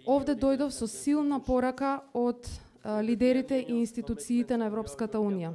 Овде дојдов со силна порака од лидерите и институциите на Европската Унија.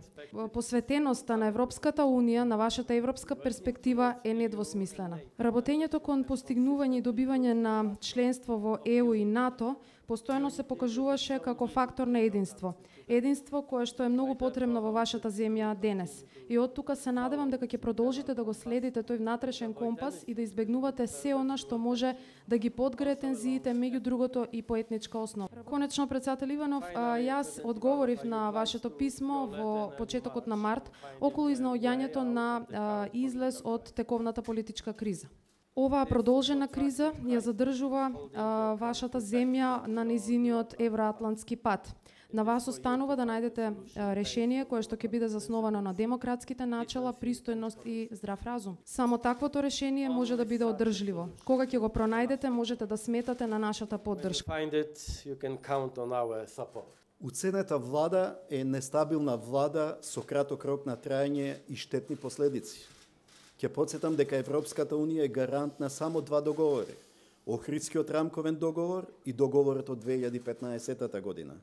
Посветеноста на Европската Унија на вашата европска перспектива е недвосмислена. Работењето кон постигнување и добивање на членство во ЕУ и НАТО постојано се покажуваше како фактор на единство. Единство кое што е многу потребно во вашата земја денес. И од тука се надевам дека ќе продолжите да го следите тој внатрешен компас и да избегнувате се она што може да ги подгрее тензиите меѓу другото и по етничка основа. Конечно, председател Иванов, јас одговорив на вашето писмо во почетокот на март околу изнаоѓањето на излез од тековната политичка криза. Оваа продолжена криза ја задржува вашата земја на низиниот евроатлантски пат. На вас останува да најдете решение кое што ќе биде засновано на демократските начела, пристојност и здрав разум. Само таквото решение може да биде одржливо. Кога ќе го пронајдете, можете да сметате на нашата поддршка. Уценета влада е нестабилна влада со краток рок на трајање и штетни последици. Ќе потсетам дека Европската Унија е гарант на само два договори: Охридскиот рамковен договор и договорот од 2015 година.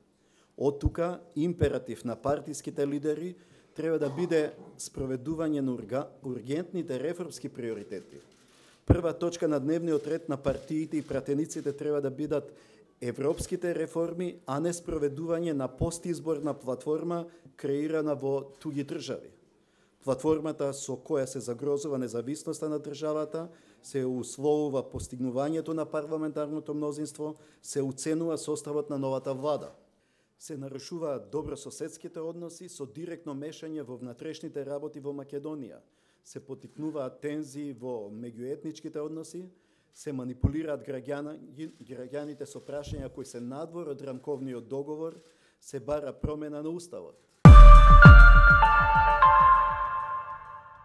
Од тука императив на партиските лидери треба да биде спроведување на ургентните реформски приоритети. Прва точка на дневниот ред на партиите и пратениците треба да бидат европските реформи, а не спроведување на постизборна платформа креирана во туѓи држави. Платформата со која се загрозува независноста на државата, се условува постигнувањето на парламентарното мнозинство, се уценува составот на новата влада. Се нарушуваат добрососедските односи со директно мешање во внатрешните работи во Македонија. Се поттикнуваат тензии во меѓуетничките односи, се манипулираат граѓаните со прашања кои се надвор од рамковниот договор, се бара промена на уставот.